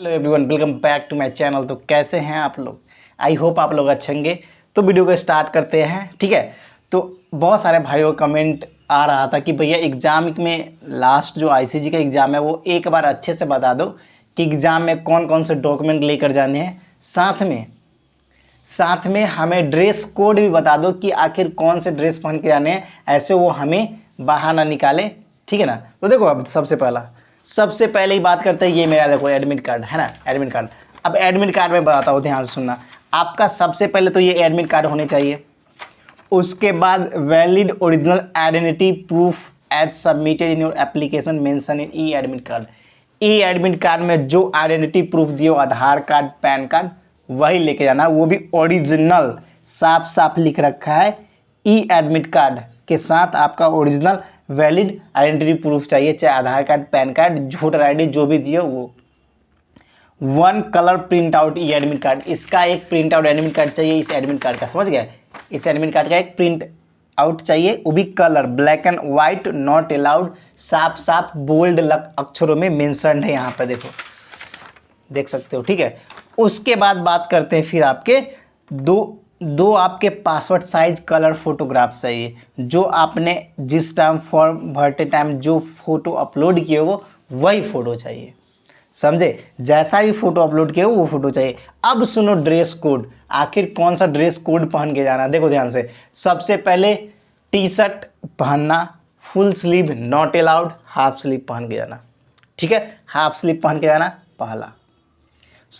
Hello everyone, welcome back to my channel. तो कैसे हैं आप लोग? आई होप आप लोग अच्छे होंगे। तो वीडियो को स्टार्ट करते हैं, ठीक है। तो बहुत सारे भाइयों का कमेंट आ रहा था कि भैया एग्ज़ाम में लास्ट जो आईसीजी का एग्ज़ाम है वो एक बार अच्छे से बता दो कि एग्ज़ाम में कौन कौन से डॉक्यूमेंट लेकर जाने हैं। साथ में हमें ड्रेस कोड भी बता दो कि आखिर कौन से ड्रेस पहन के जाने हैं, ऐसे वो हमें बाहर ना निकाले, ठीक है ना। तो देखो, अब सबसे पहले ही बात करते हैं, ये मेरा देखो एडमिट कार्ड है ना, एडमिट कार्ड। अब एडमिट कार्ड में बताता हूँ, ध्यान से सुनना। आपका सबसे पहले तो ये एडमिट कार्ड होने चाहिए। उसके बाद valid original identity proof as submitted in your application mention in e admit card. E admit card में जो आइडेंटिटी प्रूफ दियो, आधार कार्ड, पैन कार्ड, वही लेके जाना, वो भी ओरिजिनल। साफ साफ लिख रखा है ई एडमिट कार्ड के साथ आपका ओरिजिनल वैलिड आइडेंटिटी प्रूफ चाहिए, चाहे Aadhaar card, pan card, voter ID जो भी दियो वो। One colour print out e admit card, इसका एक प्रिंट आउट एडमिट कार्ड चाहिए इस एडमिट कार्ड का, समझ गए। इस एडमिट कार्ड का एक प्रिंट आउट चाहिए, वो भी colour black and white, not allowed. साफ साफ बोल्ड अक्षरों में मेंशन्ड है, यहाँ पे देखो, देख सकते हो, ठीक है। उसके बाद बात करते हैं फिर आपके दो आपके पासपोर्ट साइज कलर फोटोग्राफ चाहिए, जो आपने जिस टाइम फॉर्म भरते टाइम जो फोटो अपलोड किए वो वही फ़ोटो चाहिए, समझे। जैसा भी फ़ोटो अपलोड किए वो फ़ोटो चाहिए। अब सुनो ड्रेस कोड, आखिर कौन सा ड्रेस कोड पहन के जाना, देखो ध्यान से। सबसे पहले टी शर्ट पहनना, full sleeve not allowed, half sleeve पहन के जाना, ठीक है। हाफ स्लीव पहन के जाना पहला।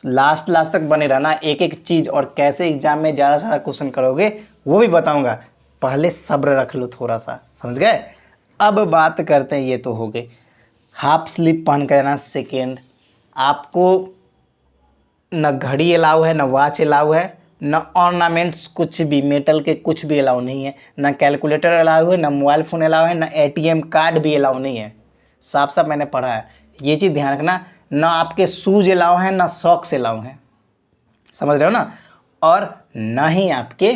लास्ट तक बने रहना, एक एक चीज़ और कैसे एग्जाम में ज़्यादा सारा क्वेश्चन करोगे वो भी बताऊंगा। पहले सब्र रख लो थोड़ा सा, समझ गए। अब बात करते हैं, ये तो हो गई हाफ स्लीव पहन के जाना। सेकेंड, आपको न घड़ी अलाउ है, न वॉच अलाउ है, न ऑर्नामेंट्स कुछ भी मेटल के कुछ भी अलाउ नहीं है, न कैलकुलेटर अलाउ है, न मोबाइल फ़ोन अलाउ है, न एटीएम कार्ड भी अलाउ नहीं है। साफ साफ मैंने पढ़ा है, ये चीज़ ध्यान रखना। ना आपके शूज अलाउ हैं, ना सॉक्स अलाउ हैं, समझ रहे हो ना। और ना ही आपके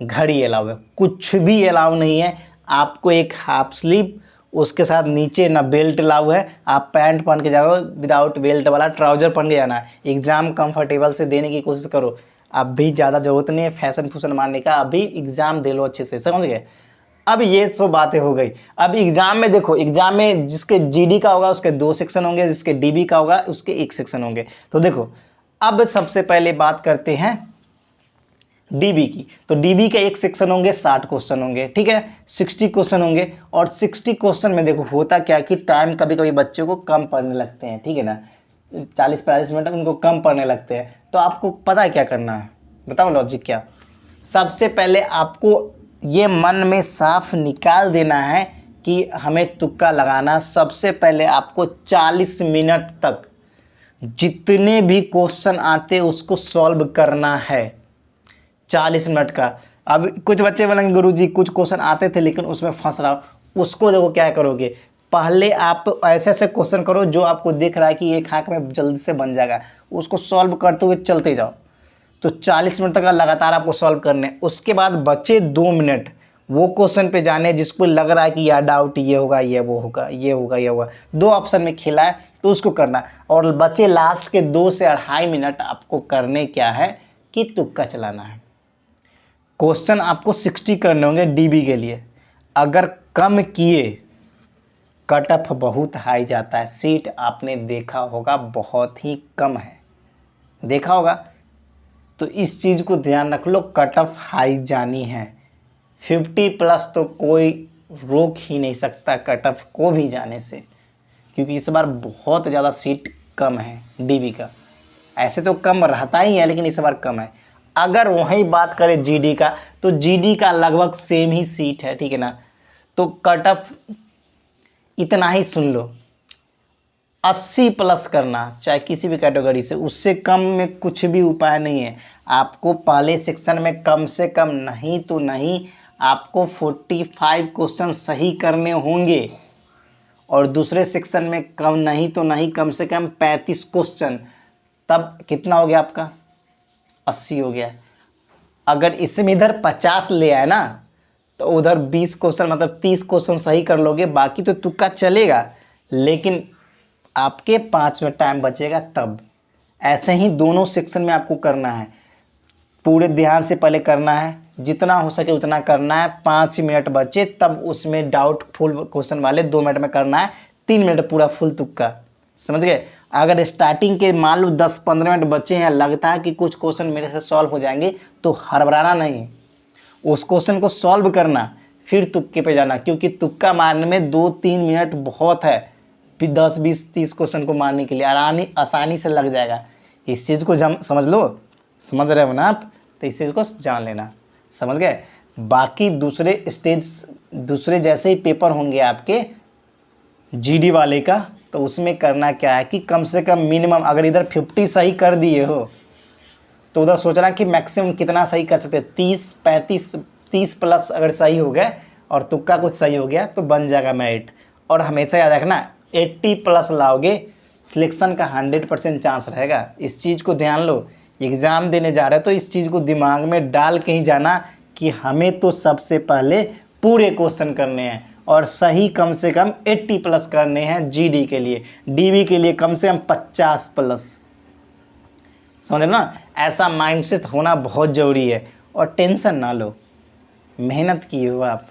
घड़ी अलाउ है, कुछ भी अलाउ नहीं है। आपको एक हाफ स्लीव, उसके साथ नीचे ना बेल्ट अलाउ है। आप पैंट पहन के जाओ, विदाउट बेल्ट वाला ट्राउजर पहन के जाना है। एग्ज़ाम कंफर्टेबल से देने की कोशिश करो। अभी ज़्यादा ज़रूरत नहीं है फैशन फूशन मारने का, अभी एग्ज़ाम दे लो अच्छे से, समझ गए। अब ये सब बातें हो गई। अब एग्जाम में देखो, एग्जाम में जिसके जीडी का होगा उसके 2 सेक्शन होंगे, जिसके डीबी का होगा उसके 1 सेक्शन होंगे। तो देखो, अब सबसे पहले बात करते हैं डीबी की। तो डीबी के 1 सेक्शन होंगे, 60 क्वेश्चन होंगे, ठीक है। 60 क्वेश्चन होंगे, और 60 क्वेश्चन में देखो होता क्या कि टाइम कभी कभी बच्चों को कम पढ़ने लगते हैं, ठीक है ना। 40-45 मिनट उनको कम पढ़ने लगते हैं। तो आपको पता है क्या करना है, बताओ लॉजिक क्या। सबसे पहले आपको ये मन में साफ निकाल देना है कि हमें तुक्का लगाना। सबसे पहले आपको 40 मिनट तक जितने भी क्वेश्चन आते उसको सॉल्व करना है, 40 मिनट का। अब कुछ बच्चे बोलेंगे गुरुजी कुछ क्वेश्चन आते थे लेकिन उसमें फंस रहा हूँ, उसको देखो क्या करोगे। पहले आप ऐसे ऐसे क्वेश्चन करो जो आपको दिख रहा है कि एक हाथ में जल्दी से बन जाएगा, उसको सॉल्व करते हुए चलते जाओ। तो 40 मिनट तक लगातार आपको सॉल्व करने। उसके बाद बचे 2 मिनट वो क्वेश्चन पे जाने जिसको लग रहा है कि यार डाउट ये होगा, ये वो होगा, ये होगा, ये होगा, 2 ऑप्शन में खेला है तो उसको करना। और बचे लास्ट के 2 से 2.5 मिनट आपको करने क्या है कि तुक्का चलाना है। क्वेश्चन आपको 60 करने होंगे डीबी के लिए। अगर कम किए कट ऑफ बहुत हाई जाता है। सीट आपने देखा होगा बहुत ही कम है, देखा होगा। तो इस चीज़ को ध्यान रख लो, कट ऑफ हाई जानी है। 50+ तो कोई रोक ही नहीं सकता कट ऑफ को भी जाने से, क्योंकि इस बार बहुत ज़्यादा सीट कम है डीबी का। ऐसे तो कम रहता ही है लेकिन इस बार कम है। अगर वही बात करें जीडी का, तो जीडी का लगभग सेम ही सीट है, ठीक है ना। तो कट ऑफ इतना ही सुन लो, 80+ करना, चाहे किसी भी कैटेगरी से। उससे कम में कुछ भी उपाय नहीं है। आपको पहले सेक्शन में कम से कम नहीं तो नहीं आपको 45 क्वेश्चन सही करने होंगे, और दूसरे सेक्शन में कम नहीं तो नहीं कम से कम 35 क्वेश्चन। तब कितना हो गया आपका, 80 हो गया। अगर इसमें इधर 50 ले आए ना तो उधर 20 क्वेश्चन मतलब 30 क्वेश्चन सही कर लोगे, बाकी तो तुक्का चलेगा। लेकिन आपके 5 मिनट टाइम बचेगा तब, ऐसे ही दोनों सेक्शन में आपको करना है, पूरे ध्यान से पहले करना है, जितना हो सके उतना करना है। 5 मिनट बचे तब उसमें डाउटफुल क्वेश्चन वाले 2 मिनट में करना है, 3 मिनट पूरा फुल तुक्का, समझ गए। अगर स्टार्टिंग के मान लो 10-15 मिनट बचे हैं, लगता है कि कुछ क्वेश्चन मेरे से सॉल्व हो जाएंगे, तो हड़बड़ाना नहीं, उस क्वेश्चन को सॉल्व करना, फिर तुक्के पे जाना, क्योंकि तुक्का मारने में 2-3 मिनट बहुत है, फिर 10-20-30 क्वेश्चन को मारने के लिए आसानी से लग जाएगा। इस चीज़ को समझ लो, समझ रहे हो ना आप, तो इस चीज़ को जान लेना, समझ गए। बाकी दूसरे जैसे ही पेपर होंगे आपके जीडी वाले का, तो उसमें करना क्या है कि कम से कम मिनिमम, अगर इधर 50 सही कर दिए हो तो उधर सोचना कि मैक्सिमम कितना सही कर सकते हैं, 30 प्लस अगर सही हो गए और तुक्का कुछ सही हो गया तो बन जाएगा मेरिट। और हमेशा याद रखना 80 प्लस लाओगे सिलेक्शन का 100% चांस रहेगा। इस चीज़ को ध्यान लो, एग्ज़ाम देने जा रहे हो तो इस चीज़ को दिमाग में डाल के ही जाना कि हमें तो सबसे पहले पूरे क्वेश्चन करने हैं और सही कम से कम 80 प्लस करने हैं जीडी के लिए, डीबी के लिए कम से कम 50 प्लस, समझ ना। ऐसा माइंडसेट होना बहुत ज़रूरी है। और टेंशन ना लो, मेहनत की हो आप,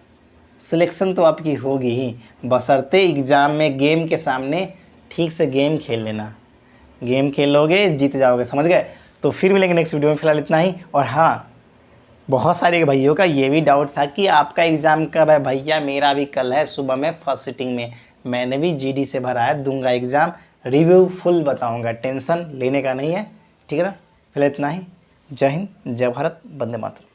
सिलेक्शन तो आपकी होगी ही, बशर्ते एग्ज़ाम में गेम के सामने ठीक से गेम खेल लेना, गेम खेलोगे जीत जाओगे, समझ गए। तो फिर मिलेंगे नेक्स्ट वीडियो में, फिलहाल इतना ही। और हाँ, बहुत सारे भाइयों का ये भी डाउट था कि आपका एग्ज़ाम कब है। भैया मेरा भी कल है सुबह में फर्स्ट सिटिंग में, मैंने भी जीडी से भरा है, दूंगा एग्ज़ाम, रिव्यू फुल बताऊंगा, टेंशन लेने का नहीं है, ठीक है ना। फिलहाल इतना ही। जय हिंद, जय भारत, वंदे मातरम।